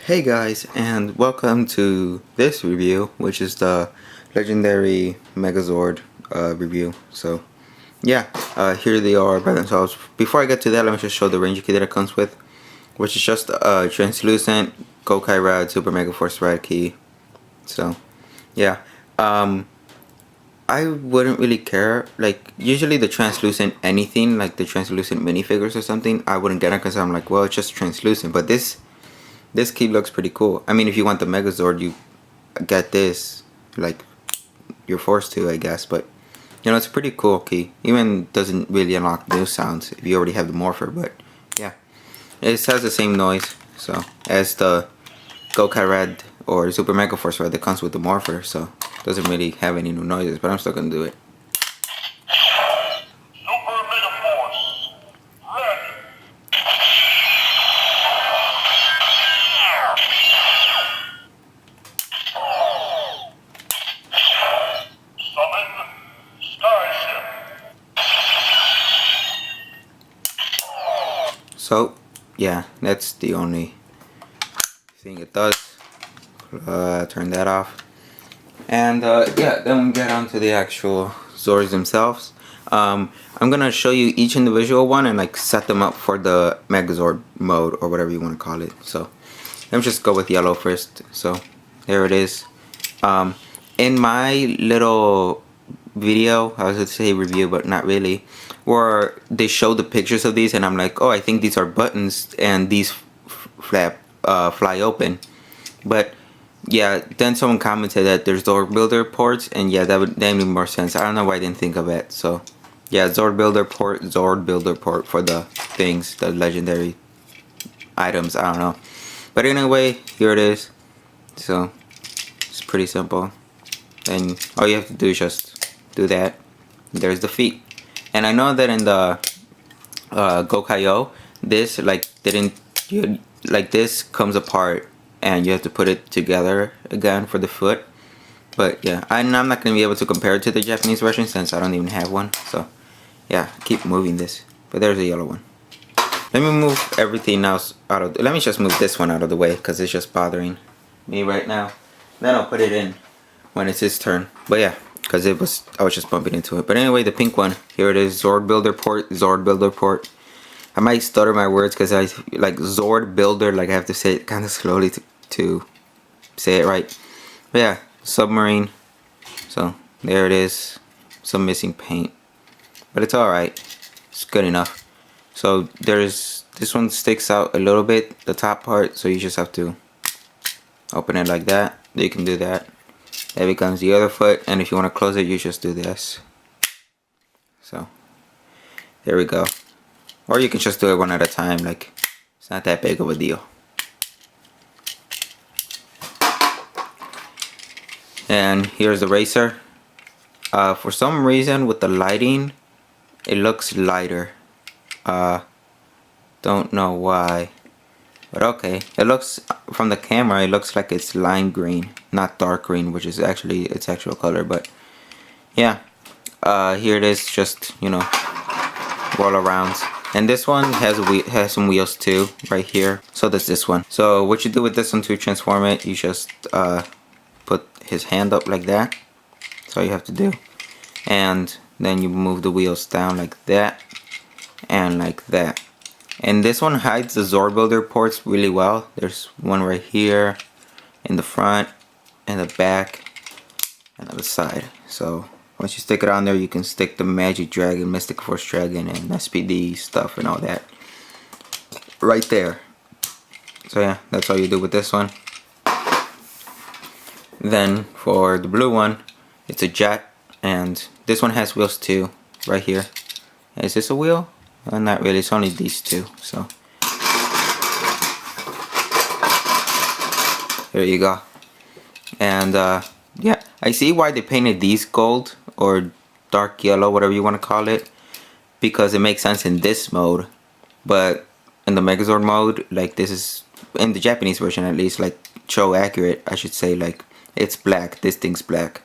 Hey guys, and welcome to this review, which is the legendary Megazord review. So yeah, here they are by themselves. Before I get to that, let me just show the ranger key that it comes with, which is just a translucent Gokai Rad Super Megaforce Rad key. So yeah, I wouldn't really care. Like usually the translucent anything, like the translucent minifigures or something, I wouldn't get it because I'm like, well, it's just translucent. But this key looks pretty cool. I mean, if you want the Megazord, you get this. Like, you're forced to, I guess. But, you know, it's a pretty cool key. Even doesn't really unlock new sounds if you already have the Morpher. But, yeah. It has the same noise, so, as the Gokai Red or Super Megaforce Red that comes with the Morpher. So, doesn't really have any new noises. But I'm still going to do it. So, yeah, that's the only thing it does. Turn that off. And, yeah, then we get on to the actual Zords themselves. I'm gonna show you each individual one and, like, set them up for the Megazord mode, or whatever you want to call it. So, let me just go with yellow first. So, there it is. In my little video, I was going to say review, but not really, where they show the pictures of these and I'm like, oh, I think these are buttons and these fly open. But yeah, then someone commented that there's Zord Builder ports, and yeah, that made more sense. I don't know why I didn't think of it. So yeah, Zord Builder port for the things, the legendary items, I don't know. But anyway, here it is. So it's pretty simple, and all you have to do is just do that. There's the feet. And I know that in the Gokai-O, this this comes apart and you have to put it together again for the foot. But yeah, I'm not going to be able to compare it to the Japanese version since I don't even have one. So yeah, keep moving this. But there's a yellow one. Let me move everything else out of. Let me just move this one out of the way because it's just bothering me right now. Then I'll put it in when it's his turn. But yeah, because I was just bumping into it. But anyway, the pink one, here it is. Zord Builder port, Zord Builder port. I might stutter my words because I like Zord Builder, like I have to say it kind of slowly to say it right. But yeah, submarine. So there it is. Some missing paint, but it's alright. It's good enough. So this one sticks out a little bit, the top part, so you just have to open it like that. You can do that. That becomes the other foot, and if you want to close it, you just do this. So there we go. Or you can just do it one at a time, like it's not that big of a deal. And here's the racer. For some reason with the lighting, it looks lighter. Don't know why, but okay. It looks, from the camera, it looks like it's lime green, not dark green, which is actually its actual color. But yeah, here it is, just, you know, roll around. And this one has some wheels too, right here. So does this one. So what you do with this one to transform it, you just put his hand up like that. That's all you have to do. And then you move the wheels down like that and like that. And this one hides the Zord Builder ports really well. There's one right here, in the front, and the back, and on the side. So once you stick it on there, you can stick the Magic Dragon, Mystic Force Dragon, and SPD stuff and all that right there. So yeah, that's all you do with this one. Then for the blue one, it's a jet, and this one has wheels too, right here. Is this a wheel? Well, not really, it's only these two. So there you go. And yeah, I see why they painted these gold or dark yellow, whatever you want to call it, because it makes sense in this mode. But in the Megazord mode, like, this is, in the Japanese version at least, like, show accurate, I should say, like, it's black, this thing's black.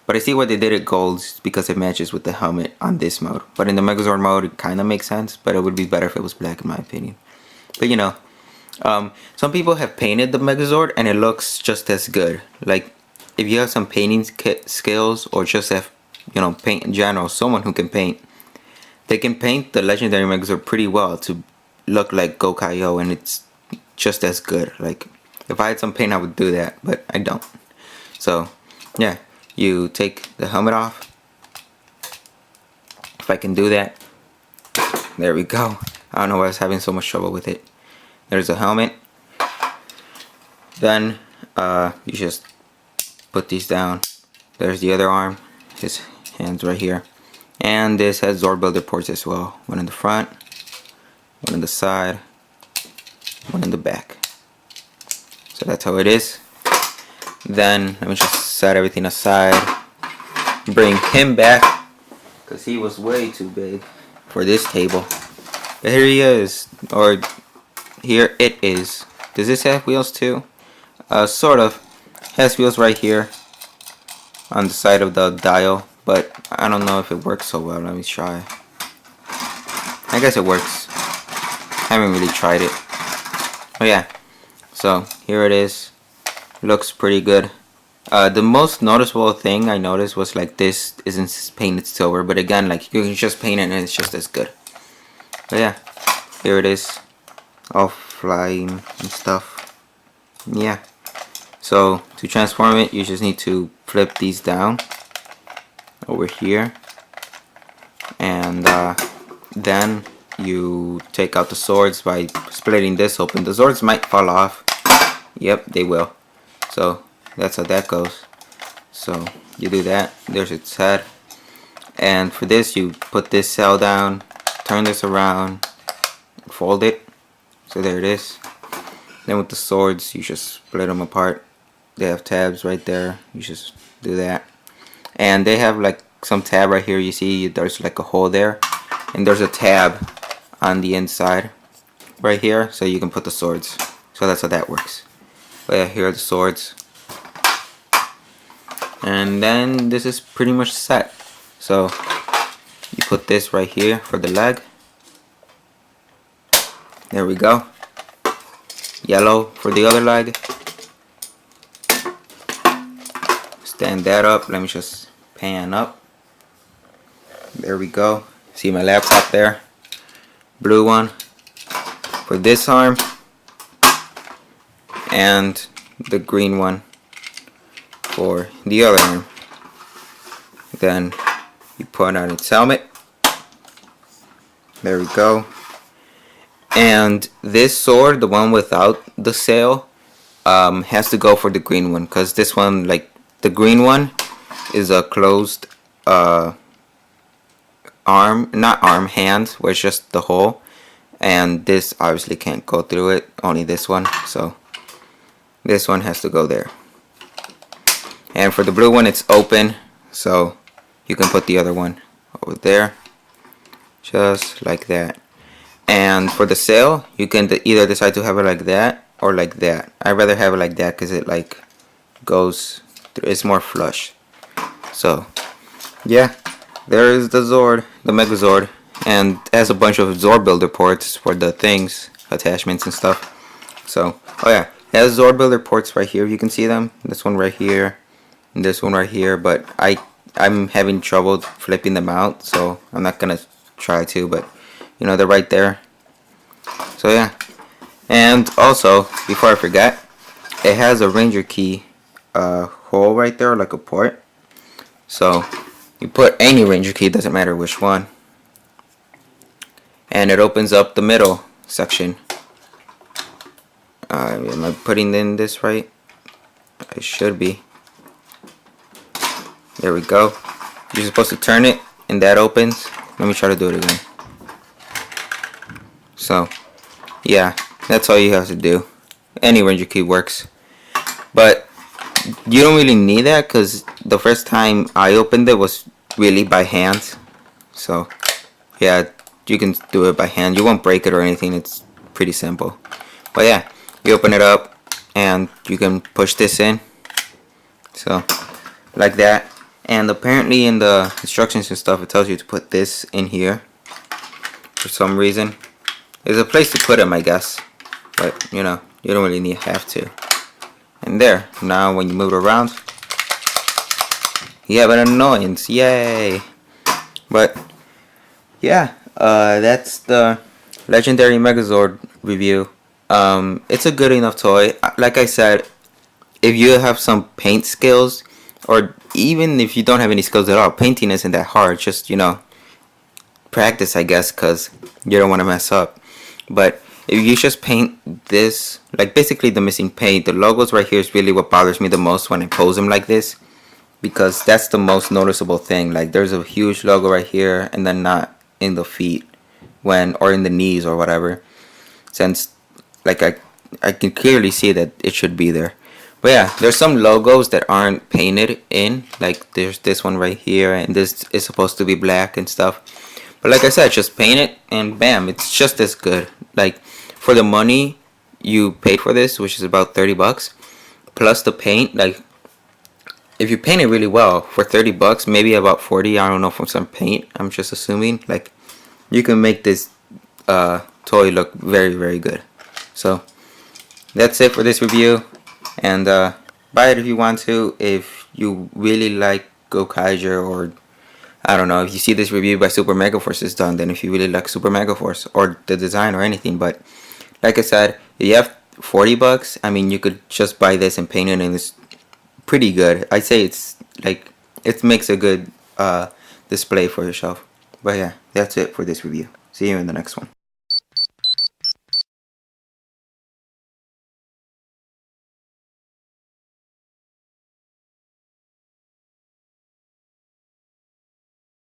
But I see why they did it gold, because it matches with the helmet on this mode. But in the Megazord mode, it kind of makes sense, but it would be better if it was black in my opinion. But you know, Some people have painted the Megazord and it looks just as good. Like if you have some painting skills or just have, you know, paint in general, someone who can paint, they can paint the legendary Megazord pretty well to look like Gokaiyo, and it's just as good. Like if I had some paint I would do that, but I don't. So yeah, you take the helmet off. If I can do that. There we go. I don't know why I was having so much trouble with it. There's a helmet. Then you just put these down. There's the other arm. His hands right here. And this has Zord builder ports as well. One in the front, one in the side, one in the back. So that's how it is. Then let me just set everything aside. Bring him back, because he was way too big for this table. But here he is, or here it is. Does this have wheels too? Sort of. Has wheels right here on the side of the dial, but I don't know if it works so well. Let me try. I guess it works. I haven't really tried it. Oh yeah. So here it is. Looks pretty good. The most noticeable thing I noticed was like this isn't painted silver, but again, like you can just paint it and it's just as good. But yeah, here it is, all flying and stuff. Yeah. So to transform it, you just need to flip these down over here, and then you take out the swords by splitting this open. The swords might fall off. Yep, they will. So that's how that goes. So you do that. There's its head. And for this, you put this cell down, turn this around, fold it. So there it is. Then with the swords, you just split them apart. They have tabs right there. You just do that. And they have like some tab right here. You see there's like a hole there. And there's a tab on the inside right here. So you can put the swords. So that's how that works. But yeah, here are the swords. And then this is pretty much set. So you put this right here for the leg. There we go. Yellow for the other leg. Stand that up. Let me just pan up. There we go. See my laptop there. Blue one for this arm. And the green one for the other arm. Then you put on its helmet. There we go. And this sword, the one without the sail, has to go for the green one, because this one, like the green one, is a closed hand, where it's just the hole, and this obviously can't go through it. Only this one, so this one has to go there. And for the blue one, it's open, so you can put the other one over there, just like that. And for the sail, you can either decide to have it like that or like that. I'd rather have it like that because it like goes through, it's more flush. So yeah, there is the Zord, the Megazord, and it has a bunch of Zord builder ports for the things, attachments and stuff. So oh yeah, it has Zord builder ports right here. You can see them. This one right here, and this one right here. But I'm having trouble flipping them out, so I'm not gonna try to. But you know, they're right there. So yeah. And also, before I forget, it has a Ranger key hole right there, like a port. So you put any Ranger key, doesn't matter which one, and it opens up the middle section. Am I putting in this right? I should be. There we go. You're supposed to turn it and that opens. Let me try to do it again. So yeah, that's all you have to do. Any Ranger key works, but you don't really need that, because the first time I opened it was really by hand. So yeah, you can do it by hand. You won't break it or anything. It's pretty simple. But yeah, you open it up and you can push this in, so like that. And apparently in the instructions and stuff, it tells you to put this in here for some reason. There's a place to put them, I guess. but you know, you don't really have to. And there, now when you move it around, you have an annoyance. Yay! But yeah, that's the Legendary Megazord review. It's a good enough toy. Like I said, if you have some paint skills, or even if you don't have any skills at all, painting isn't that hard. Just, you know, practice, I guess, because you don't want to mess up. But if you just paint this, like basically the missing paint, the logos right here is really what bothers me the most when I pose them like this, because that's the most noticeable thing. Like there's a huge logo right here and then not in the feet, when, or in the knees or whatever, since like I can clearly see that it should be there. But yeah, there's some logos that aren't painted in, like there's this one right here, and this is supposed to be black and stuff. But like I said, just paint it and bam, it's just as good. Like for the money you paid for this, which is about 30 bucks, plus the paint, like if you paint it really well for 30 bucks, maybe about 40, I don't know, from some paint, I'm just assuming, like you can make this toy look very, very good. So that's it for this review, and buy it if you want to. If you really like Gokaiger, or I don't know, if you see this review by Super Megaforce is done, then if you really like Super Megaforce or the design or anything. But like I said, if you have 40 bucks, I mean, you could just buy this and paint it, and it's pretty good. I'd say it's like, it makes a good display for yourself. But yeah, that's it for this review. See you in the next one.